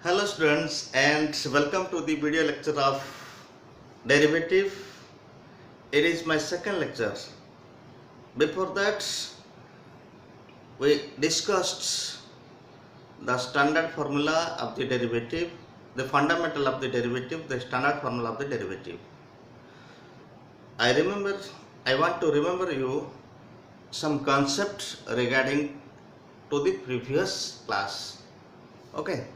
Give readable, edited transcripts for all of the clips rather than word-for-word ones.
Hello students and welcome to the video lecture of derivative. It is my second lecture. Before that we discussed the standard formula of the derivative, the fundamental of the derivative, the standard formula of the derivative. I want to remember you some concepts regarding to the previous class. Okay.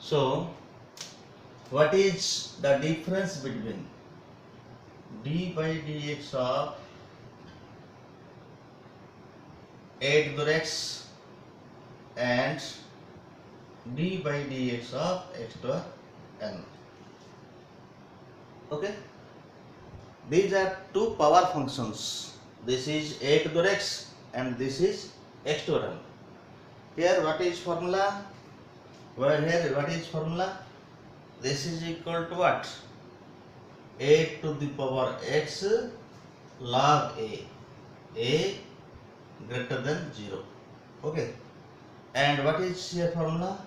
So what is the difference between d by dx of 8 to x and d by dx of x to n? Okay, these are two power functions. This is 8 to x and this is x to n. Here what is formula? Well, here what is formula? This is equal to what? 8 to the power x log a greater than 0. Okay, and what is here formula?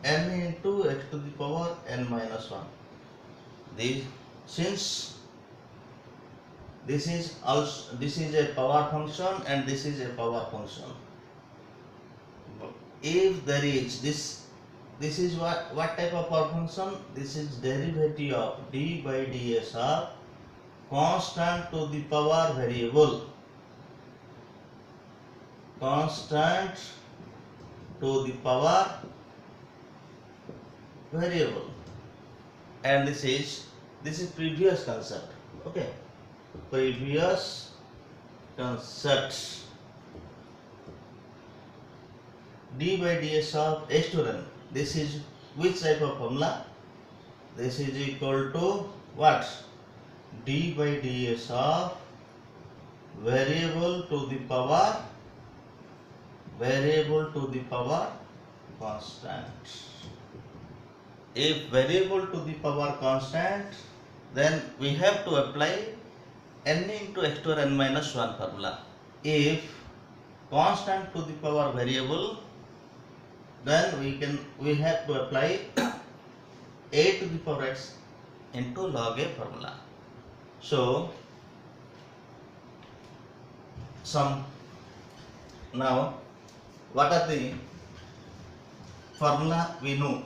N into x to the power n minus 1. Since this is a power function and this is a power function, if there is this is what type of power function? This is derivative of d by ds of constant to the power variable. Constant to the power variable. And this is previous concept. Okay, previous concept. D by ds of x to n. This is which type of formula? This is equal to what? D by ds of variable to the power constant. If variable to the power constant, then we have to apply n into x to n minus 1 formula. If constant to the power variable, then we have to apply a to the power x into log a formula. So now what are the formula we know?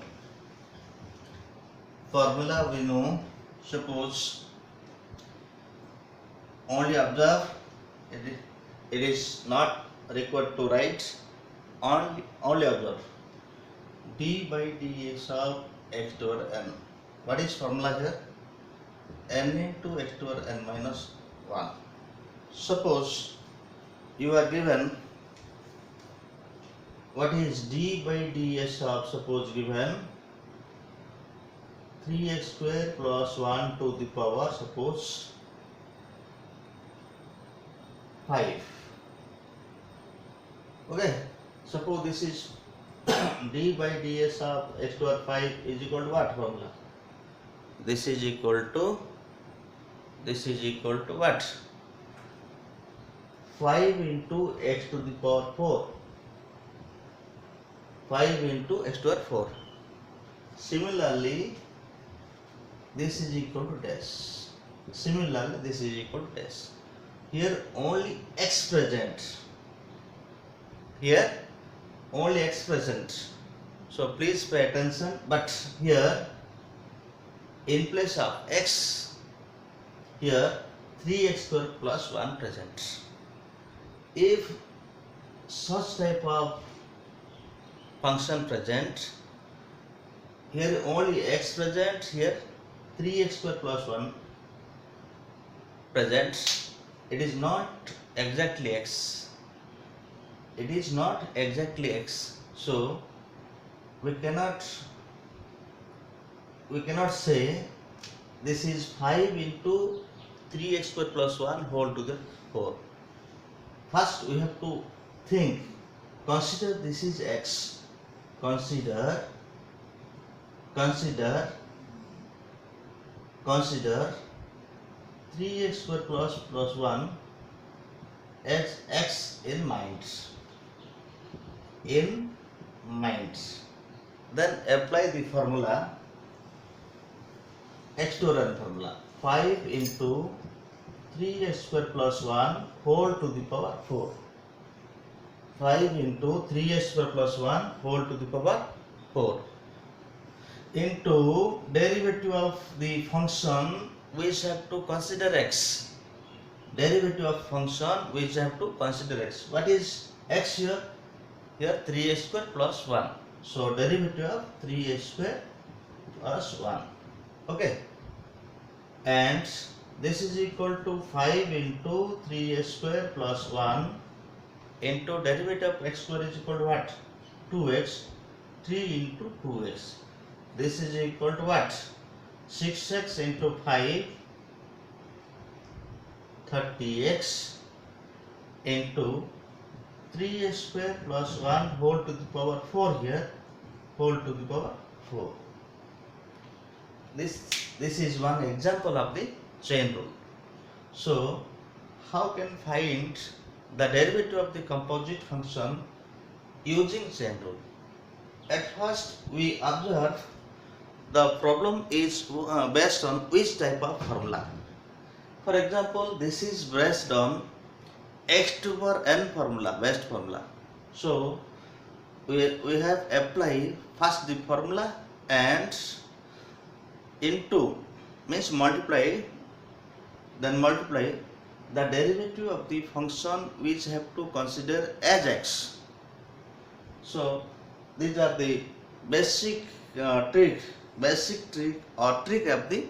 Suppose only observe, it is not required to write, only observe. D by dx of x to the n. What is formula here? N into x to the n minus 1. Suppose you are given what is d by ds of, suppose given 3x square plus 1 to the power, suppose 5. Okay, suppose this is d by ds of x to the 5 is equal to what formula? This is equal to what? 5 into x to the power 4. 5 into x to the 4. Similarly, this is equal to dash. Here only x present. So please pay attention. But here in place of x, here 3x square plus 1 present. If such type of function present, here only x present, here 3x square plus 1 present, it is not exactly x. So we cannot say this is 5 into 3x square plus 1 whole to the 4. First we have to think, consider this is x. Consider 3x square plus 1 as x in minds. then apply the formula, x to n formula, 5 into 3x square plus 1 whole to the power 4. 5 into 3x square plus 1 whole to the power 4 into derivative of the function which have to consider x. Derivative of function which have to consider x. What is x here? Here 3x square plus 1. So derivative of 3x square plus 1. Okay. And this is equal to 5 into 3x square plus 1 into derivative of x square is equal to what? 2x. 3 into 2x. This is equal to what? 6x into 5, 30x into 3x square plus 1 whole to the power 4 here, whole to the power 4. This is one example of the chain rule. So, how can find the derivative of the composite function using chain rule? At first, we observe the problem is based on which type of formula. For example, this is based on x to the power n formula, best formula. So, we have applied first the formula and into means multiply, then multiply the derivative of the function which have to consider as x. So, these are the basic trick of the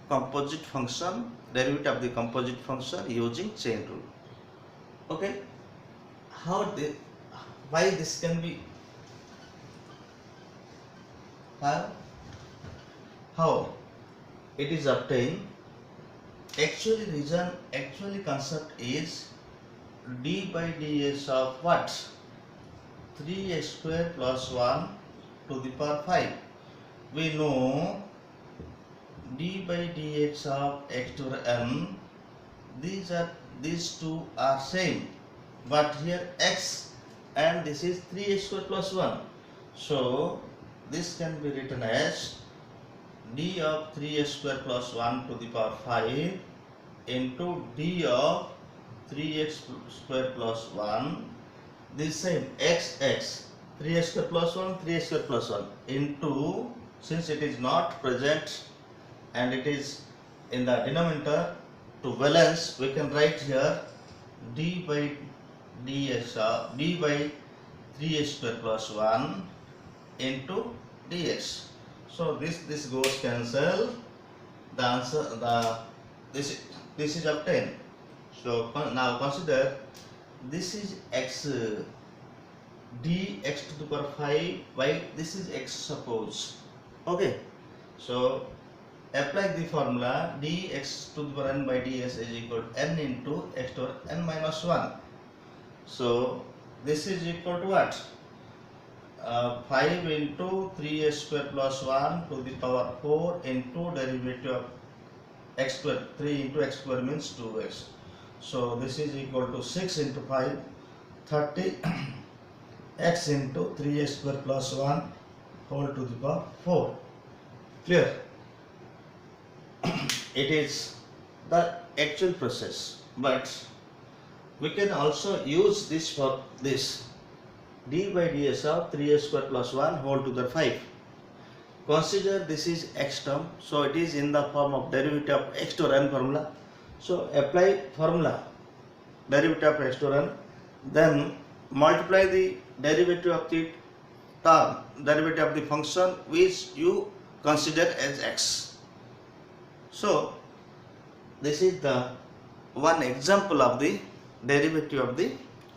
composite function, derivative of the composite function using chain rule. Okay, why this can be, how it is obtained? Actually concept is d by ds of what? 3x square plus 1 to the power 5. We know d by dx of x to the n, these two are same, but here x and this is 3x square plus 1. So this can be written as d of 3x square plus 1 to the power 5 into d of 3x square plus 1, this same x 3x square plus 1, 3x square plus 1 into, since it is not present and it is in the denominator, to balance we can write here d by dx of d by 3x square plus 1 into dx. So this goes cancel. The answer, this is obtained. So now consider this is x, dx to the power 5 by this is x suppose. Okay. So apply the formula dx to the power n by ds is equal to n into x to the power n minus 1. So this is equal to what? 5 into 3x square plus 1 to the power 4 into derivative of x square, 3 into x square means 2x. So this is equal to 6 into 5, 30 x into 3x square plus 1 whole to the power 4. Clear? It is the actual process, but we can also use this for this d by ds of 3x square plus 1 whole to the 5. Consider this is x term, so it is in the form of derivative of x to n formula. So apply formula derivative of x to n, then multiply the derivative of the term, derivative of the function which you consider as x. So this is the one example of the derivative of the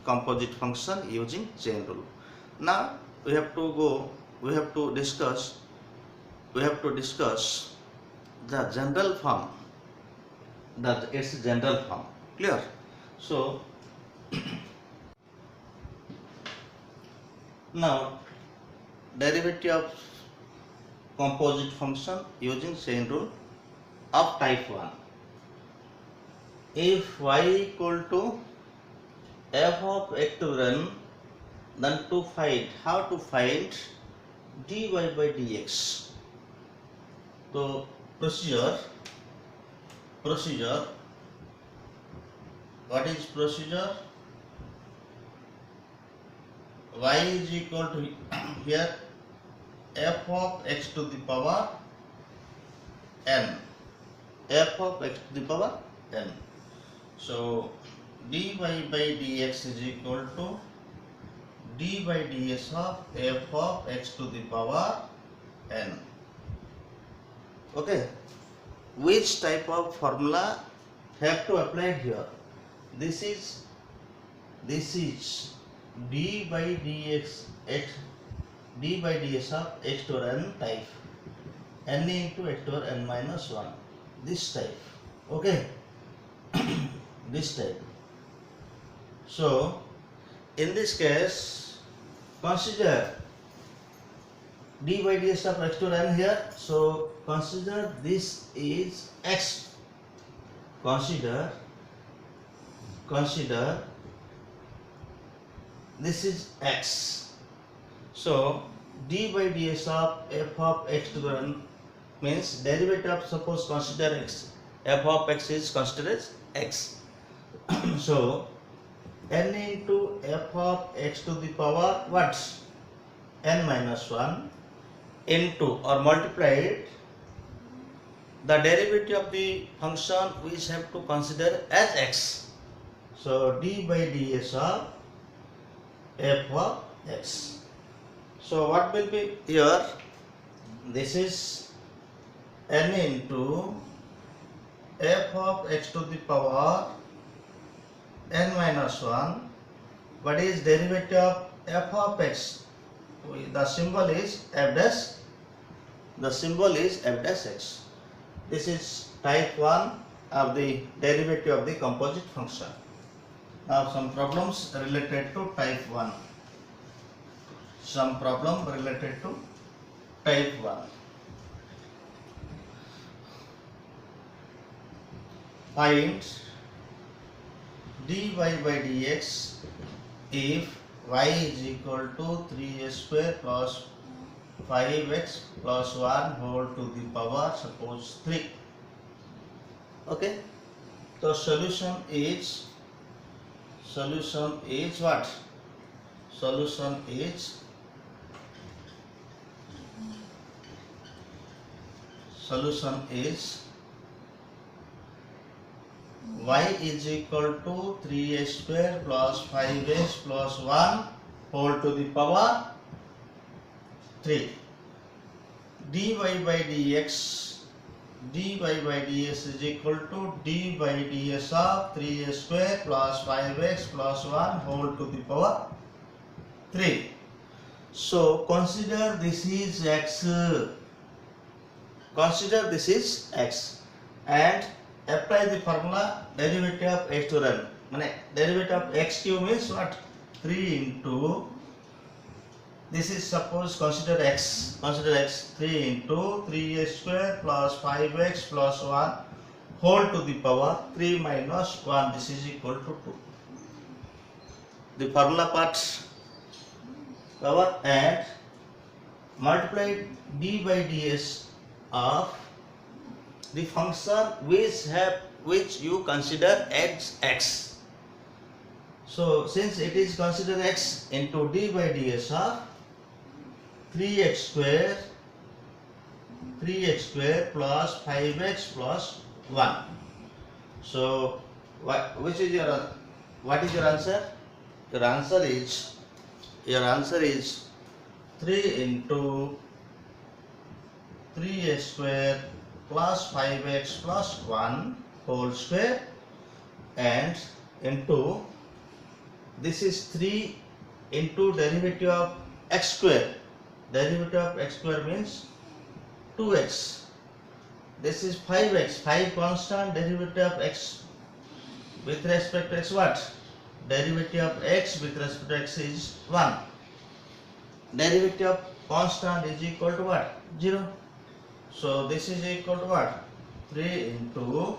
composite function using chain rule. Now we have to discuss the general form, that its general form. Clear? So now derivative of composite function using chain rule of type 1. If y equal to f of x to n, then how to find dy by dx. तो procedure, what is procedure? Y is equal to here f of x to the power n, f of x to the power n. So dy by dx is equal to d by ds of f of x to the power n. Okay, which type of formula have to apply here? This is d by dx x, d by ds of x to n type, n into x to n minus 1, this type. Okay, this type. So in this case, consider d by ds of x to n here. So consider this is x. Consider this is x. So d by ds of f of x to the n means derivative of, suppose consider x, f of x is considered as x. So n into f of x to the power what? N minus 1 into or multiplied the derivative of the function which have to consider as x. So d by ds of f of x. So what will be here? This is n into f of x to the power n minus 1. What is derivative of f of x? The symbol is f dash. The symbol is f dash x. This is type 1 of the derivative of the composite function. Now some problems related to type 1. Some problem related to type 1. Find dy by dx if y is equal to 3x square plus 5x plus 1 whole to the power suppose 3. Okay, so solution is what? Solution is y is equal to 3x square plus 5x plus 1 whole to the power 3. dy by dx is equal to d by ds of 3x square plus 5x plus 1 whole to the power 3. So consider this is x. Consider this is x and apply the formula derivative of x to n. Derivative of x cube means what? 3 into, this is suppose consider x 3 into 3x square plus 5x plus 1 whole to the power 3 minus 1, this is equal to 2. The formula part power and multiply d by ds of the function which you consider as x. So since it is considered x, into d by ds of 3x square plus 5x plus 1. So what is your answer? Your answer is 3 into 3x square plus 5x plus 1 whole square and into, this is 3 into derivative of x square. Derivative of x square means 2x. This is 5x, 5 constant, derivative of x with respect to x what? Derivative of x with respect to x is 1. Derivative of constant is equal to what? 0. So this is equal to what? 3 into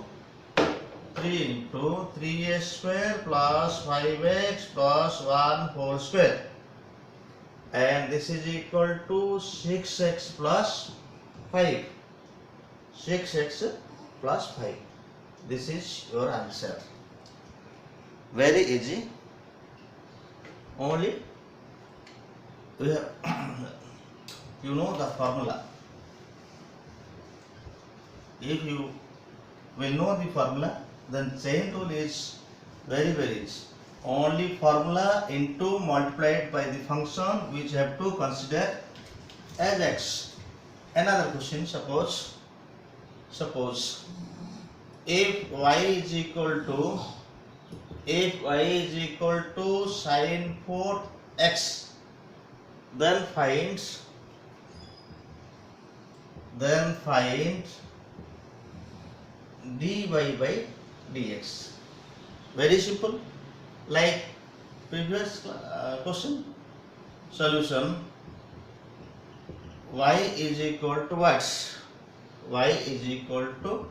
3x square plus 5x plus 1 whole square. and this is equal to 6x plus 5. 6x plus 5. This is your answer. Very easy. Only we have you know the formula. If you will know the formula, then chain rule is very easy. Only formula into multiplied by the function which have to consider as x. Another question, suppose if y is equal to sin 4x, then find dy by dx. Very simple, like previous question. Solution: y is equal to what? Y is equal to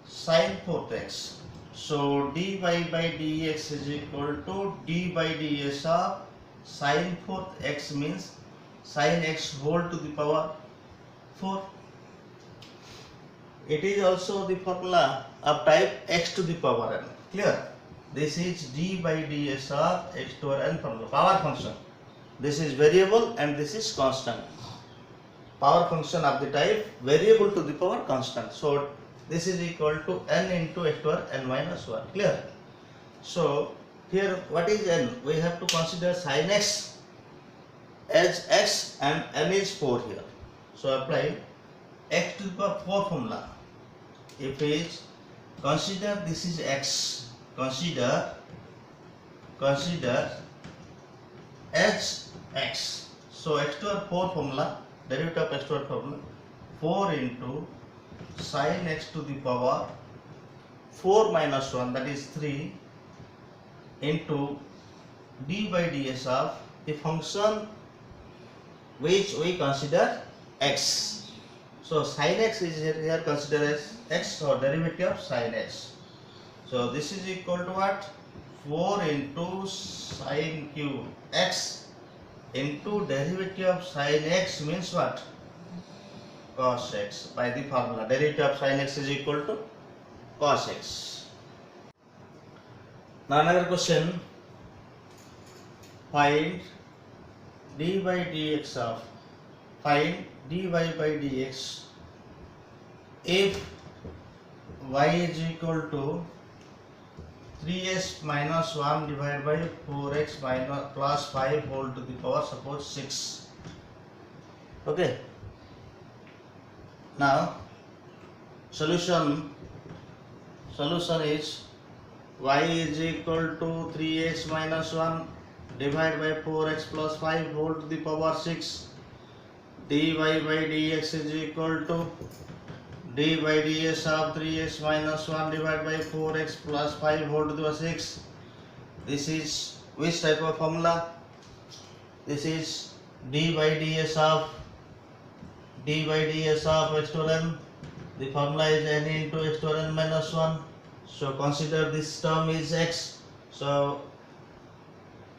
sin 4x. So dy by dx is equal to d by ds of sin 4x, means sin x whole to the power 4. It is also the formula of type x to the power n. Clear? This is d by ds of x to the n from the power function. This is variable and this is constant. Power function of the type variable to the power constant. So this is equal to n into x to the n minus 1. Clear? So here what is n? We have to consider sin x as x and n is 4 here. So apply x to the power 4 formula. If is consider this is x, consider as x. So x to the 4 formula, derivative of x to the formula, 4 into sin x to the power 4 minus 1, that is 3, into d by ds of the function which we consider x. So sin x is here considered as x, or derivative of sin x. So this is equal to what? 4 into sin cube x into derivative of sin x means what? Cos x. By the formula, derivative of sin x is equal to cos x. Now another question. Find dy by dx of if y is equal to 3s minus 1 divided by 4x minus plus 5 whole to the power suppose 6. Okay. Now solution is y is equal to 3x minus 1 divided by 4x plus 5 whole to the power 6. dy by dx is equal to d by ds of 3x minus 1 divided by 4x plus 5 whole to the power 6. This is which type of formula? This is d by ds of x to the n. The formula is n into x to the n minus 1. So consider this term is x. So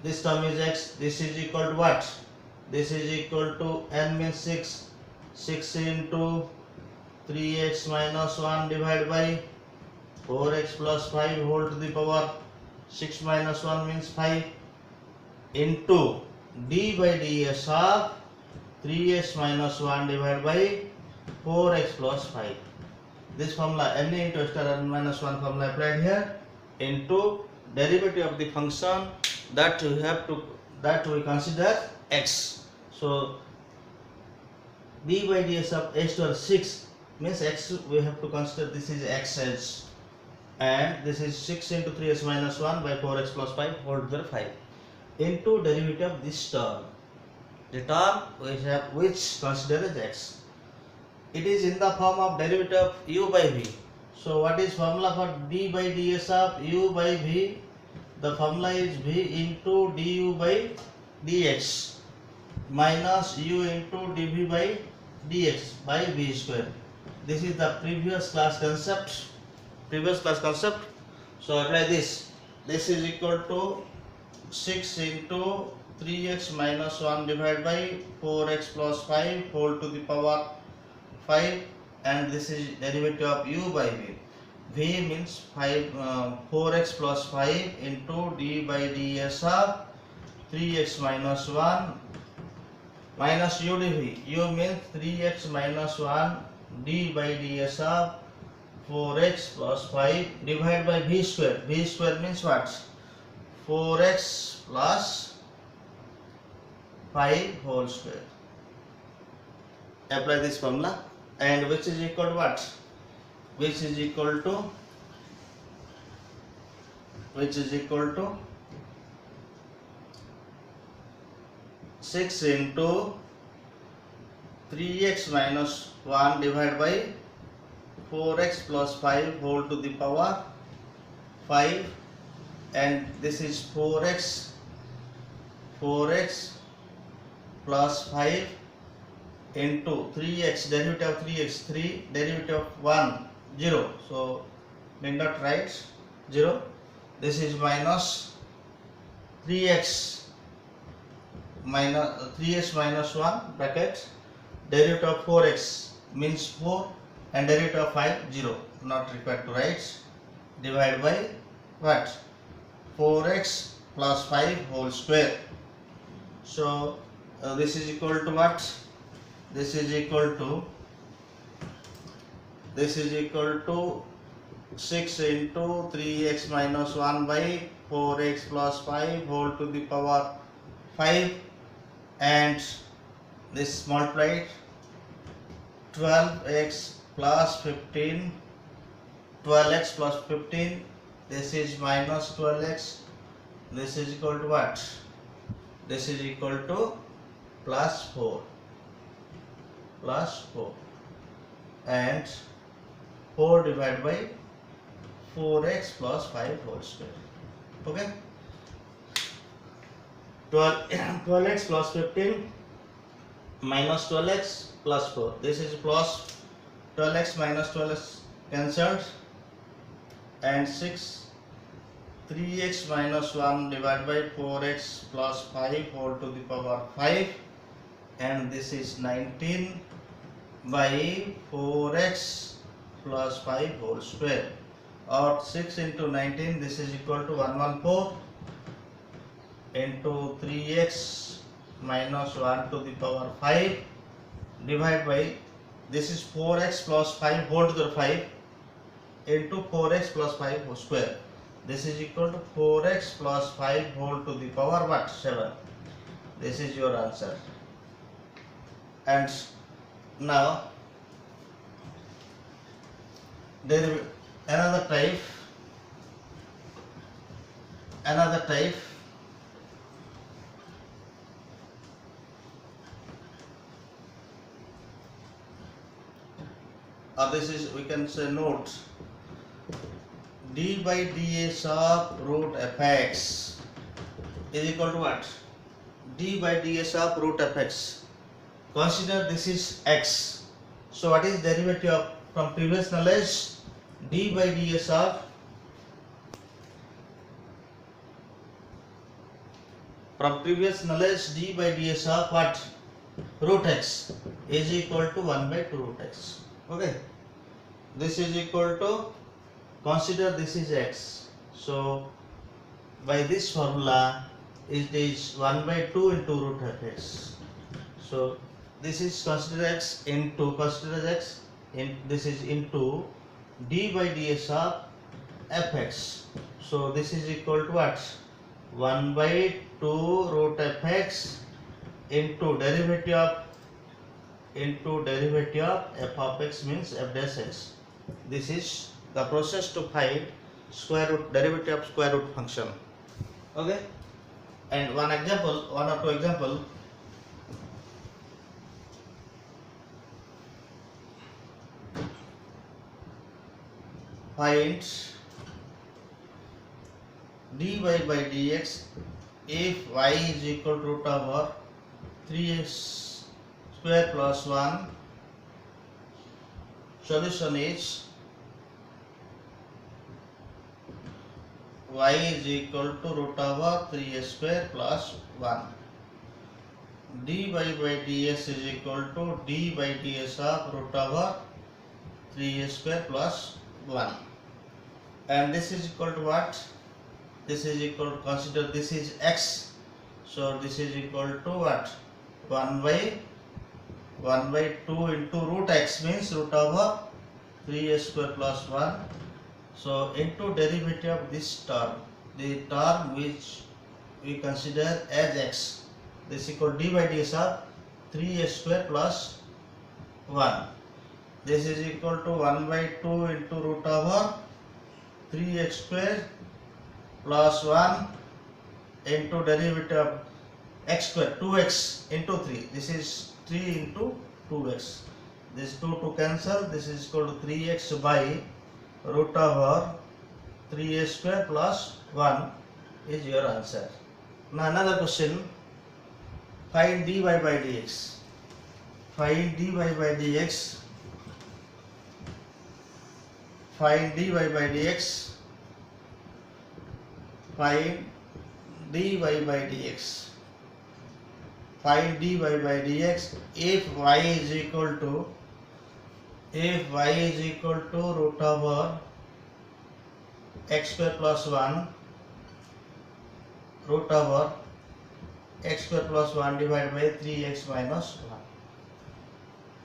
this term is x. This is equal to what? This is equal to n means 6. 6 into 3x minus 1 divided by 4x plus 5 whole to the power 6 minus 1 means 5 into d by ds of 3x minus 1 divided by 4x plus 5. This formula n into x to the n minus 1 formula applied here into derivative of the function that we consider x. So d by ds of x to the 6 means x, we have to consider this is x as, and this is 6 into 3x minus 1 by 4x plus 5 whole to the 5 into derivative of this term, the term which considered as x. It is in the form of derivative of u by v. So what is formula for d by ds of u by v? The formula is v into du by dx minus u into dv by dx by v square. This is the previous class concept. So apply this. This is equal to 6 into 3x minus 1 divided by 4x plus 5 whole to the power 5, and this is derivative of u by v. V means 4x plus 5 into d by ds of 3x minus 1 minus u dv. U means 3x minus 1 d by ds of 4x plus 5 divided by v square. V square means what? 4x plus 5 whole square. Apply this formula, and which is equal to what? Which is equal to 6 into 3x minus 1 divided by 4x plus 5 whole to the power 5, and this is 4x plus 5 into 3x, derivative of 3x 3, derivative of 1 0, so need not write 0. This is minus 3x minus 1 bracket, derivative of 4x means 4, and derivative of 5 0, not required to write, divided by what? 4x plus 5 whole square. So this is equal to what? This is equal to 6 into 3x minus 1 by 4x plus 5 whole to the power 5, and this multiplied 12x plus 15, 12x plus 15, this is minus 12x, this is equal to what? This is equal to plus 4, and 4 divided by 4x plus 5 whole square. Okay, 12x plus 15 minus 12x plus 4, this is plus 12x minus 12x cancelled, and 6 3x minus 1 divided by 4x plus 5 whole to the power 5, and this is 19 by 4x plus 5 whole square, or 6 into 19, this is equal to 114 into 3x minus 1 to the power 5 divided by, this is 4x plus 5 whole to the 5 into 4x plus 5 whole square. This is equal to 4x plus 5 whole to the power what? 7. This is your answer. And now there is another type. This is, we can say, note d by ds of root fx is equal to what? D by ds of root fx. Consider this is x. So what is derivative of, from previous knowledge, d by ds of, from previous knowledge, d by ds of what? Root x is equal to 1 by 2 root x. Okay, this is equal to, consider this is x, so by this formula it is 1 by 2 into root of x. So this is consider x into, this is into d by ds of fx. So this is equal to what? 1 by 2 root fx into derivative of f of x means f dash x. This is the process to find square root, derivative of square root function. Okay, and one or two example. Find dy by dx if y is equal to root over 3x square plus 1. Solution is y is equal to root over 3x square plus 1. dy by dx is equal to d by ds of root over 3a square plus 1. And this is equal to what? This is equal to, consider this is x. So this is equal to what? 1 by 2 into root x means root over 3a square plus 1. So into derivative of this term, the term which we consider as x, this equal to d by ds of 3a square plus 1. This is equal to 1 by 2 into root over 3x square plus 1 into derivative of x square, 2x into 3. This is 3 into 2x. This 2 to cancel. This is equal to 3x by root over 3a square plus 1 is your answer. Now another question. Find dy by dx. Find dy by dx. Find dy by dx. Find dy by dx. Find dy by dx if y is equal to root over x square plus 1 root over x square plus 1 divided by 3x minus 1.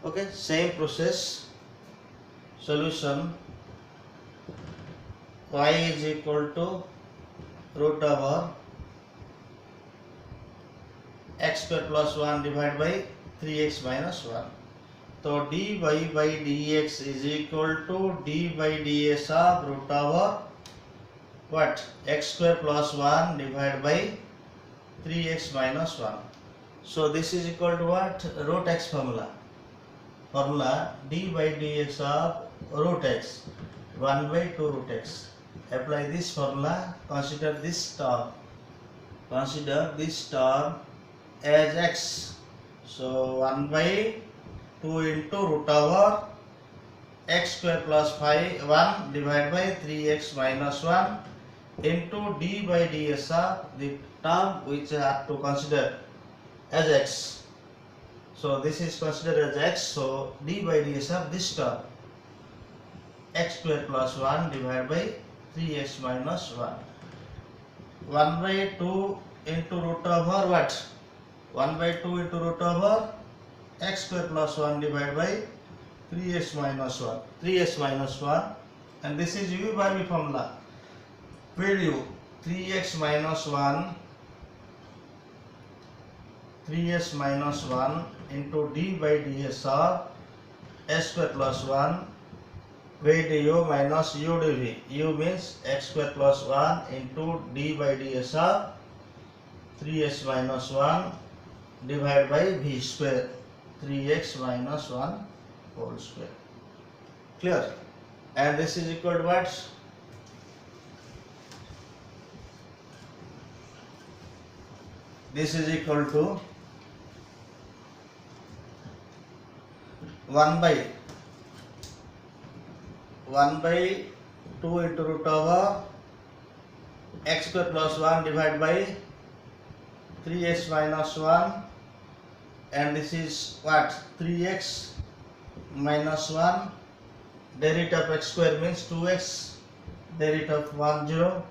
Okay, same process. Solution: y is equal to root over x square plus 1 divided by 3x minus 1. So dy by dx is equal to d by ds of root over what? X square plus 1 divided by 3x minus 1. So this is equal to what? Root x formula. Formula d by dx of root x, 1 by 2 root x. Apply this formula. Consider this term. Consider this term as x. So 1 by 2 into root over x square plus 1 divided by 3x minus 1 into d by ds of the term which I have to consider as x. So this is considered as x. So d by ds of this term, x square plus 1 divided by 3x minus 1. 1 by 2 into root over what? 1 by 2 into root over x square plus 1 divided by 3x minus 1. 3x minus 1. And this is u by v formula. Where u? 3x minus 1. 3x minus 1 into d by ds of x square plus 1 by du minus u dv. U means x square plus 1 into d by ds of 3x minus 1 divided by v square, 3x minus 1 whole square. Clear? And this is equal to what? This is equal to 1 by 2 into root over x square plus 1 divided by 3x minus 1, and this is what? 3x minus 1. Derivative of x square means 2x. Derivative of 1 0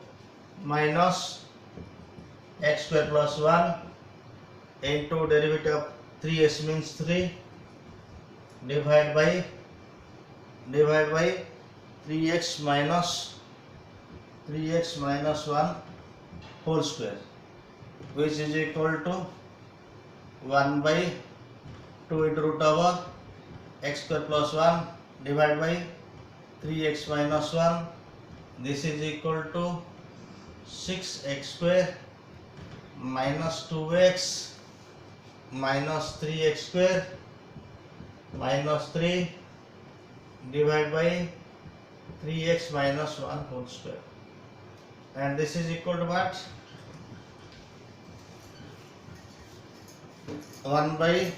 minus x square plus 1 into derivative of 3x means 3 divided by 3x minus 1 whole square, which is equal to 1 by 2 into root over x square plus 1 divided by 3x minus 1. This is equal to 6x square minus 2x minus 3x square minus 3 divided by 3x minus 1 whole square. And this is equal to what? 1 by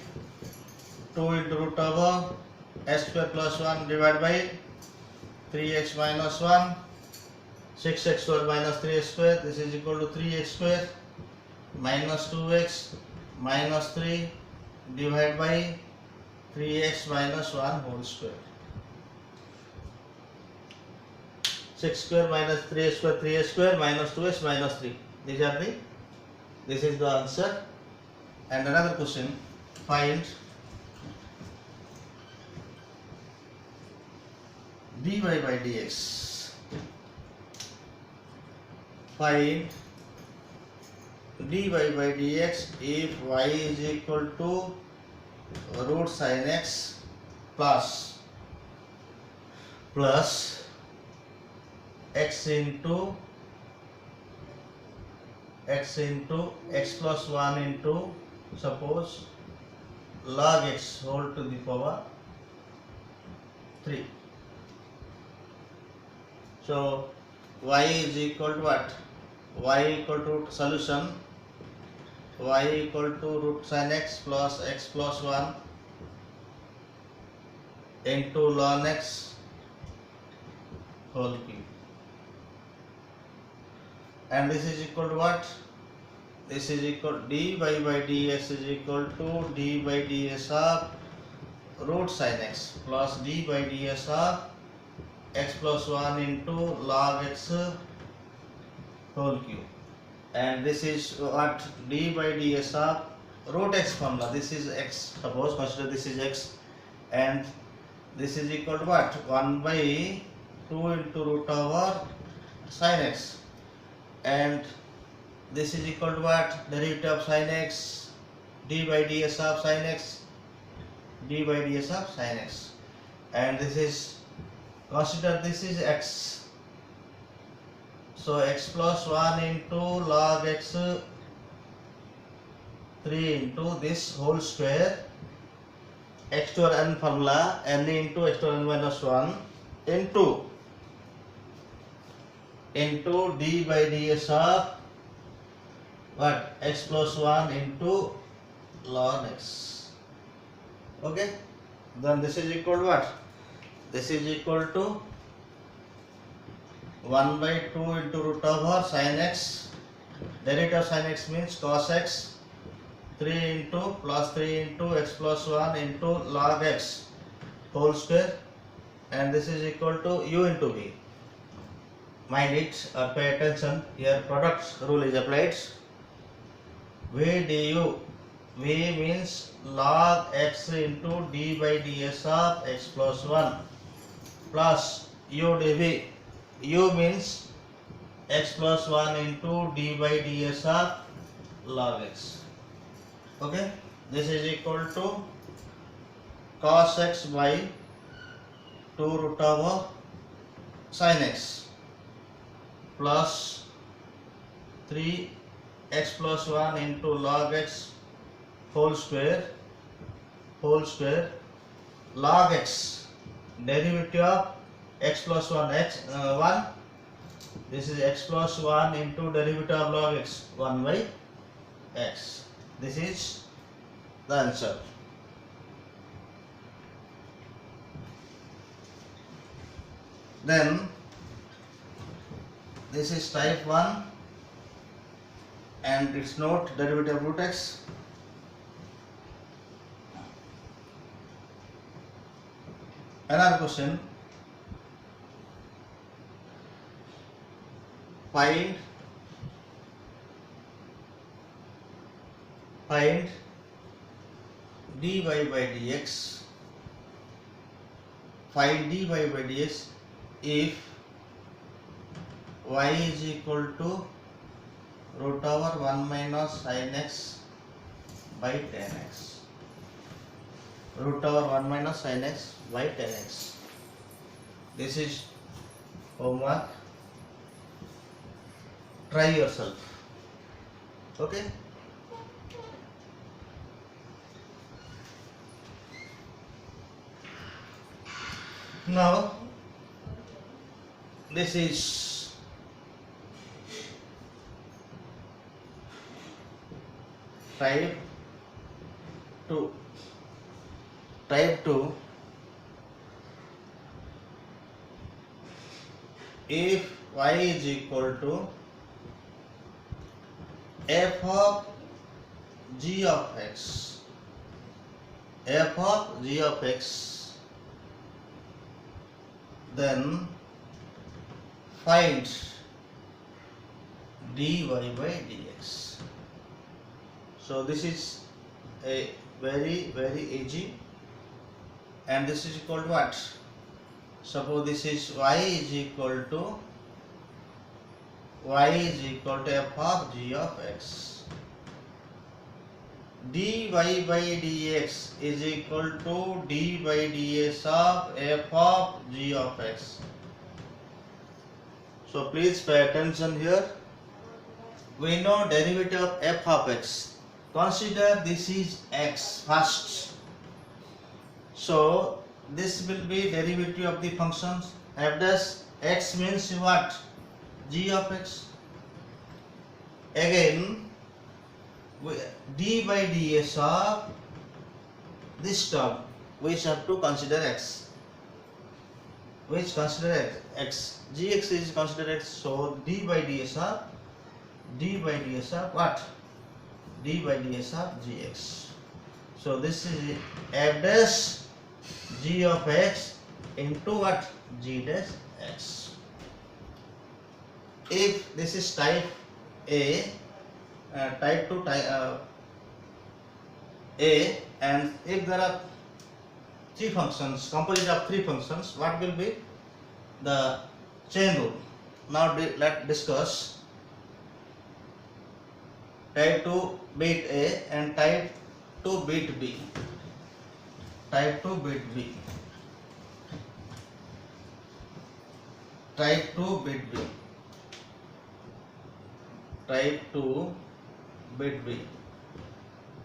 2 into root over x square plus 1 divided by 3x minus 1, 6x square minus 3x square. This is equal to 3x square minus 2x minus 3 divided by 3x minus 1 whole square. 6 square minus 3 square, 3 square minus 2x minus 3. This is the answer. And another question, find dy by dx. Find dy by dx if y is equal to root sin x plus x into x plus 1 into suppose log x whole to the power 3. So y is equal to what? Y equal to solution, y equal to root sin x plus 1 into ln x whole cube. And this is equal to what? This is equal dy by dx is equal to d by ds of root sin x plus d by ds of x plus 1 into log x whole cube. And this is what? D by ds of root x formula. This is x. Suppose consider this is x, and this is equal to what? 1 by 2 into root over sin x. And this is equal to what? Derivative of sin x, d by ds of sin x, d by ds of sin x. And this is, consider this is x. So x plus 1 into log x 3 into this whole square, x to n formula, n into x to n minus 1 into d by ds of what? X plus 1 into ln x. Okay, then this is equal to what? This is equal to 1 by 2 into root over sin x. Derivative of sin x means cos x, 3 into plus 3 into x plus 1 into log x whole square, and this is equal to u into v. Mind it or pay attention, here product rule is applied. V du, v means log x into d by ds of x plus 1 plus u dv. U means x plus 1 into d by ds of log x. Okay, this is equal to cos x by 2 root over sin x plus 3 x plus 1 into log x whole square log x, derivative of x plus 1 1, this is x plus 1 into derivative of log x 1 by x. This is the answer. Then this is type 1 and its note derivative of root x. Another question, find dy by dx. Find dy by dx if y is equal to root over 1 minus sin x by 10x. Root over 1 minus sin x by 10x. This is homework. Try yourself. Okay. Now this is type 2. Type 2. If y is equal to f of g of x, f of g of x, then find dy by dx. So this is a very easy, and this is equal to what? Suppose this is y is equal to f of g of x. dy by dx is equal to d by ds of f of g of x. So please pay attention here. We know derivative of f of x. Consider this is x first. So this will be derivative of the functions. F dash x means what? G of x. Again, d by ds of this term, which have to consider x. Which consider x. Gx is considered x. So d by ds of what? D by ds of gx. So this is f dash g of x into what? G dash x. If this is type A, type 2 A, and if there are three functions, composite of three functions, what will be the chain rule? Now let's discuss type 2 bit A and type 2 bit B. Type 2 bit B. Type 2 bit B. Type 2 bit B.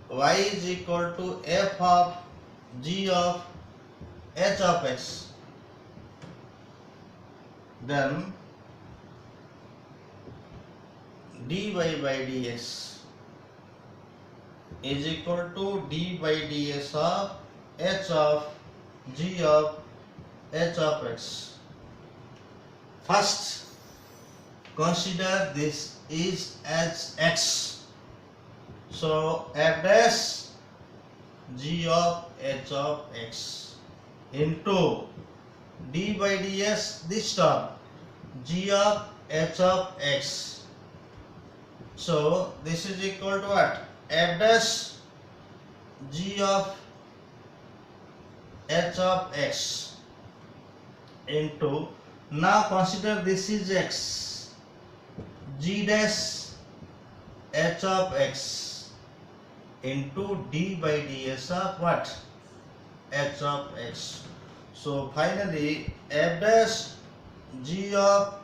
Y is equal to f of g of h of x. Then dy by dx is equal to d by ds of h of g of h of x. First, consider this is as x. So f dash g of h of x into d by ds, this term g of h of x. So this is equal to what? F dash g of h of x into, now consider this is x, g dash h of x into d by ds of what? H of x. So finally f dash g of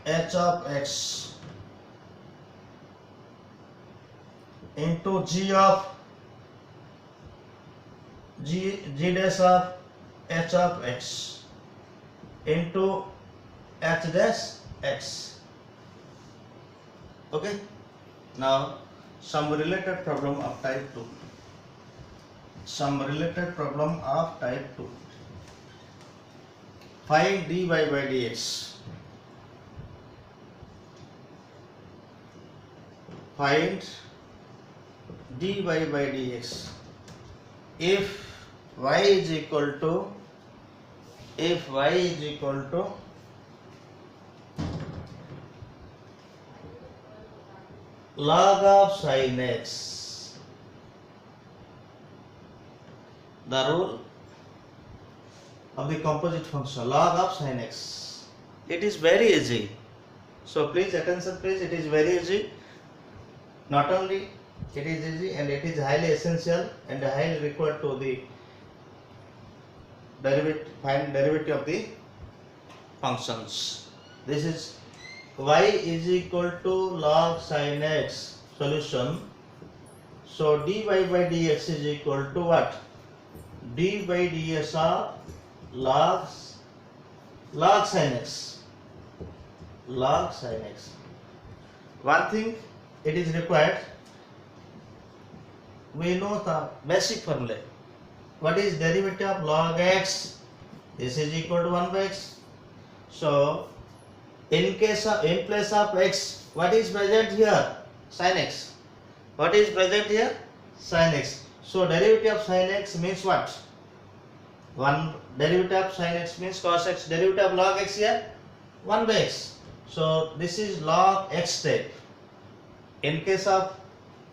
h of x into g dash of h of x into h dash x. Okay. Now some related problem of type 2. Some related problem of type 2. Find dy by dx. Find dy by dx. If y is equal to log of sin x, the rule of the composite function log of sin x. It is very easy. So please attention, please. It is very easy. Not only it is easy, and it is highly essential and highly required to the find derivative of the functions. This is y is equal to log sin x solution. So dy by dx is equal to what? D by ds of log sin x. Log sin x. One thing it is required, we know the basic formula. What is derivative of log x? This is equal to 1 by x. So in place of x, what is present here? Sin x. What is present here? Sin x. So derivative of sin x means what? One derivative of sin x means cos x. Derivative of log x here 1 by x. So this is log x type. In case of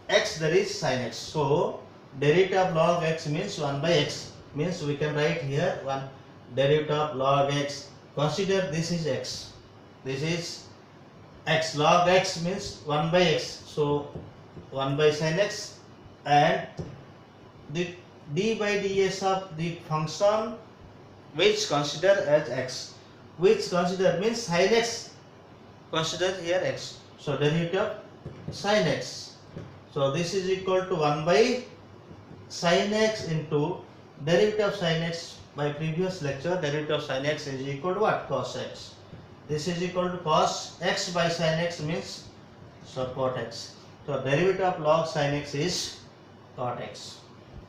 x there is sin x. So derivative of log x means 1 by x. Means we can write here one derivative of log x. Consider this is x. This is x. Log x means 1 by x. So 1 by sin x, and the d by ds of the function which consider as x. Which consider means sin x. Consider here x. So derivative of sin x. So this is equal to 1 by sin x into derivative of sin x. By previous lecture, derivative of sin x is equal to what? Cos x. This is equal to cos x by sin x means so cot x. So derivative of log sin x is cot x.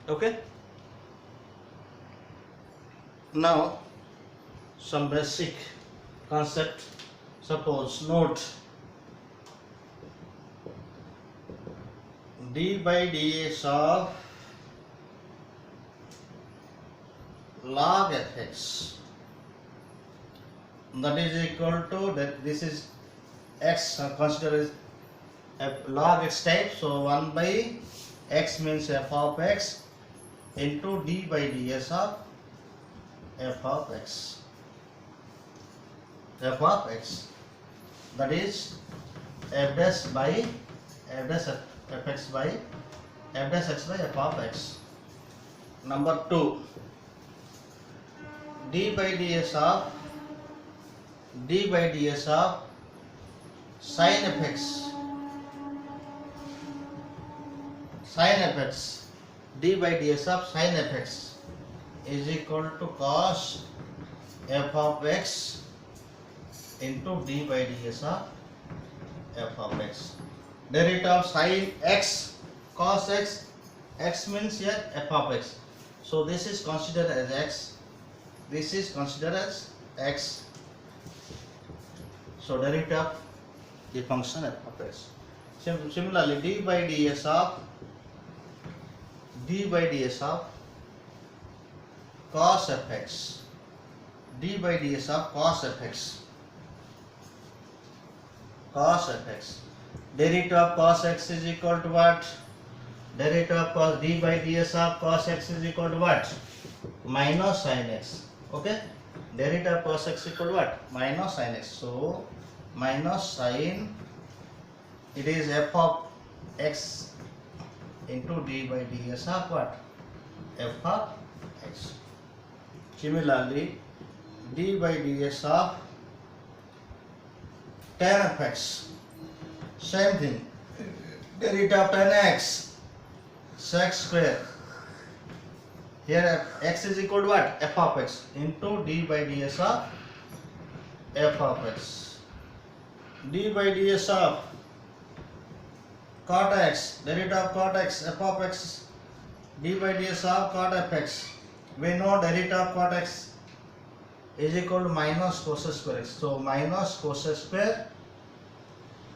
Okay. Now some basic concept. Suppose note d by ds of log fx, that is equal to that this is x, consider as log x type. So 1 by x means f of x into d by ds of f of x. F of x, that is f dash by f dash fx by f dash x by f of x. Number 2, d by ds of sin fx. Sin fx, d by ds of sin fx is equal to cos f of x into d by ds of f of x. Derivative of sin x, cos x, x means here f of x. So this is considered as x. This is considered as x. So derivative of the function f of x. Similarly, d by ds of cos fx, d by ds of cos fx. Cos fx. Derivative of cos x is equal to what? Derivative of cos d by ds of cos x is equal to what? Minus sin x. Okay. Derivative of cos x equal to what? Minus sin x. So minus sin, it is f of x into d by ds of what? F of x. Similarly, d by ds of tan of x. Same thing. Derivative of tan x, sec square. Here x is equal to what? F of x into d by ds of f of x. D by ds of cot x, derivative of cot x, f of x, d by ds of cot fx. We know derivative of cot x is equal to minus cos square x. So minus cos square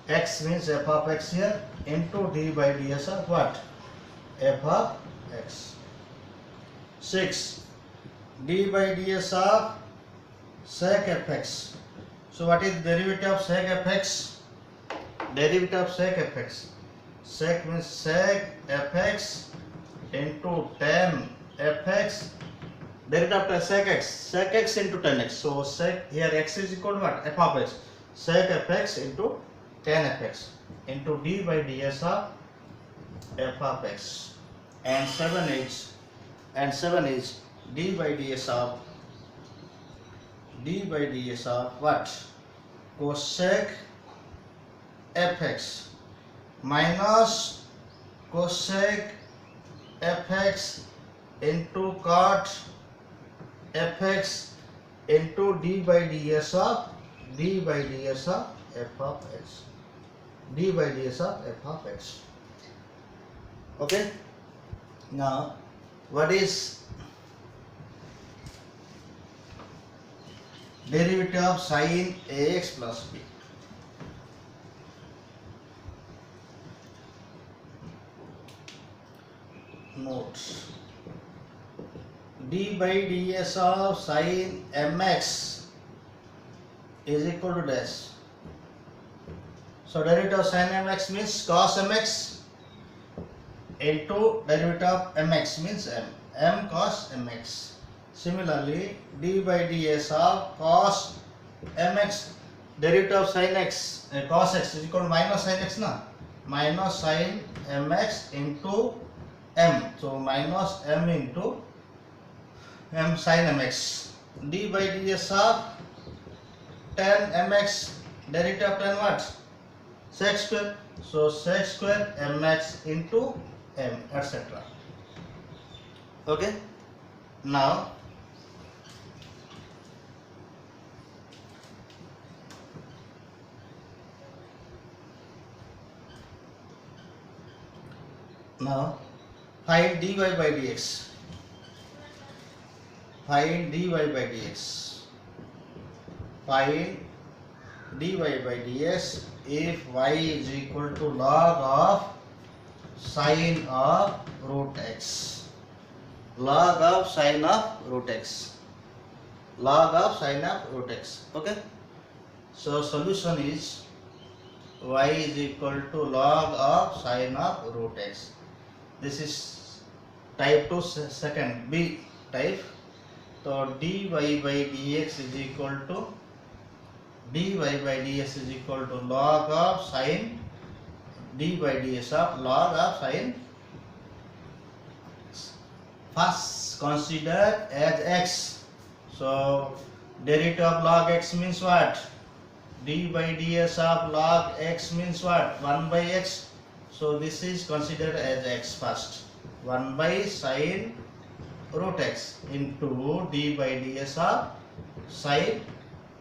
x means f of x here into d by ds of what? F of x. 6. D by ds of sec fx. So what is derivative of sec fx? Derivative of sec fx. Sec means sec fx into tan fx. Derivative of sec x. Sec x into tan x. So sec, here x is equal to what? F of x. Sec fx into tan fx into d by ds of f of x. And 7 is d by ds of what? Cosec fx minus cosec fx into cot fx into d by ds of f of x. D by ds of f of x. Okay. Now, what is derivative of sin ax plus b. Notes. D by ds of sin mx is equal to dash. So derivative of sin mx means cos mx into derivative of mx means m cos mx. Similarly, d by ds of cos mx, derivative of sin x, cos x is equal to minus sin x, na, minus sin mx into m, so minus m into m sin mx. D by ds of tan mx, derivative of tan what? Sec square, so sec square mx into m, etc. Okay, now find dy by dx. Find dy by dx. Find dy by dx if y is equal to log of sine of root x. Log of sine of root x. Log of sine of root x. Okay. So solution is y is equal to log of sine of root x. This is type 2 second B type. So dy by dx is equal to log of sine d by ds of log of sine. First consider as x. So derivative of log x means what? D by ds of log x means what? 1 by x. So this is considered as x first. 1 by sine root x into d by ds of sine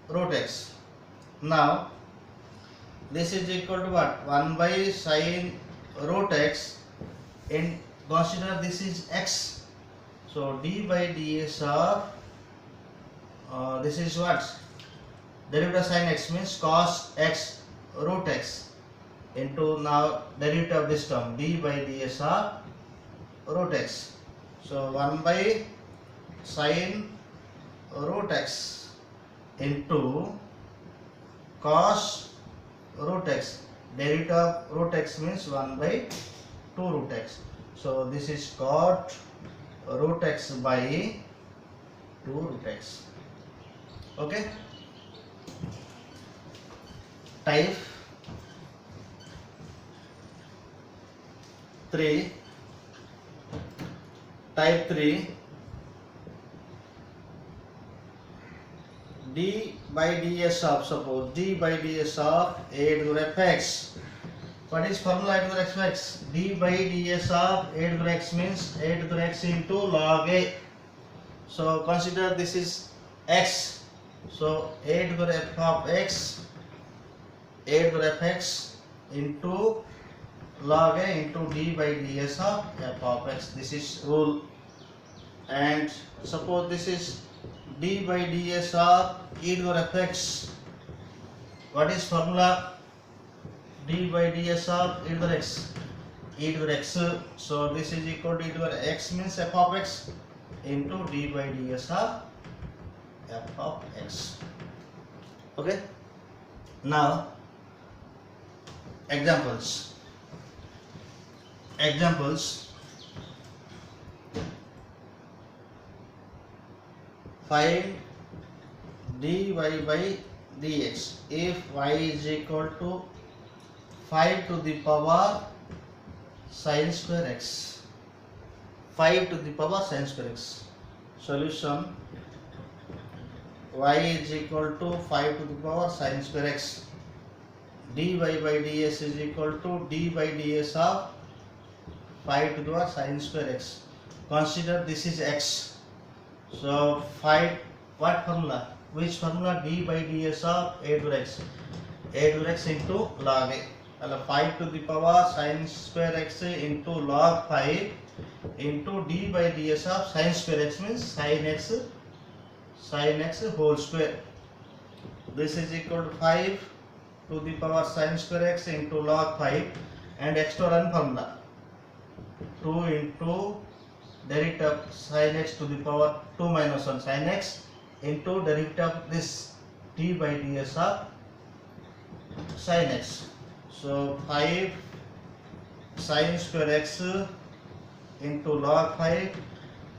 root x. Now this is equal to what? 1 by sine root x, and consider this is x. So d by ds of this is what? Derivative of sin x means cos x root x into now derivative of this term d by ds of root x. So 1 by sine root x into cos root x. Derivative of root x means 1 by 2 root x. So this is cot root x by 2 root x. Okay. Type 3. Type 3. D by ds of, suppose d by ds of a to the fx. What is formula a to the fx? D by ds of a to the x means a to the x into log a. So consider this is x. So a to the f of x, a to the fx into log a into d by ds of f of x. This is rule. And suppose this is d by ds of e to the fx. What is formula? D by ds of e to the x. E to the x. So this is equal to e to the x means f of x into d by ds of f of x. Okay. Now examples. Find dy by dx if y is equal to 5 to the power sin square x. 5 to the power sin square x. Solution: y is equal to 5 to the power sin square x. Dy by ds is equal to d by ds of 5 to the power sin square x. Consider this is x. So 5, what formula? Which formula? D by ds of a to x. A to x into log a. 5 to the power sin square x into log 5 into d by ds of sin square x means sin x whole square. this is equal to 5 to the power sin square x into log 5, and extra formula 2 into derivative of sin x to the power 2 minus 1 sin x into derivative of this d by ds of sin x. So 5 sin square x into log 5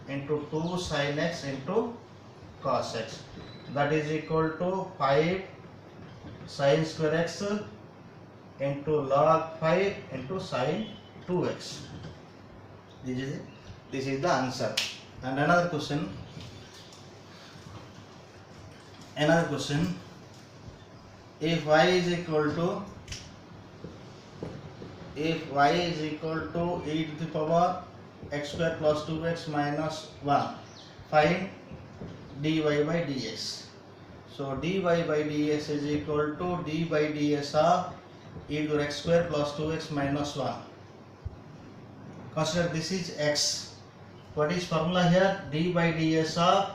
into 2 sin x into cos x, that is equal to 5 sin square x into log 5 into sin 2x. This is the answer. And another question, if y is equal to e to the power x square plus 2x minus 1, find dy by dx. So dy by dx is equal to d by ds of e to x square plus 2x minus 1. Consider this is x. What is formula here? D by ds of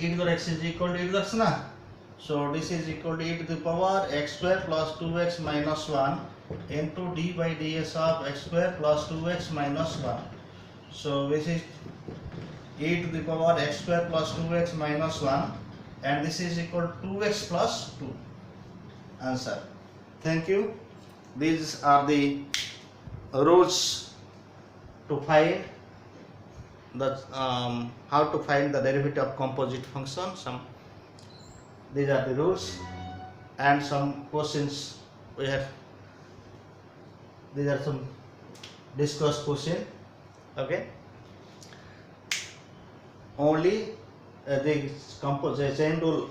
e to the x is equal to e to the x na. So this is equal to e to the power x square plus 2x minus 1 into d by ds of x square plus 2x minus 1. So this is e to the power x square plus 2x minus 1, and this is equal to 2x plus 2. Answer. Thank you. These are the rules to find the how to find the derivative of composite function. These are the rules, and some questions we have. These are some discussed question. Okay. Only the chain rule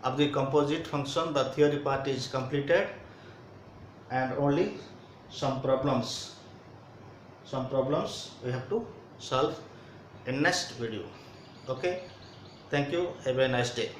of the composite function, the theory part is completed, and only some problems we have to solve in next video. Okay, thank you, have a nice day.